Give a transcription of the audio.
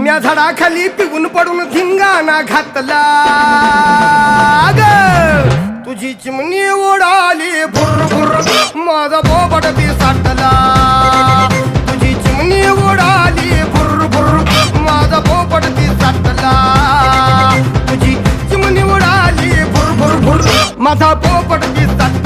म्या झाडाखाली पिऊन पडून धिंगाणा घातला ग तुझी चिमणी उडाली भुर भुर माझा पोपट ती साठला तुझी चिमणी उडाली भुर भुर माझा पोपट ती साठला तुझी चिमणी उडाली भुर भुर भुर माझा पोपट ती साठला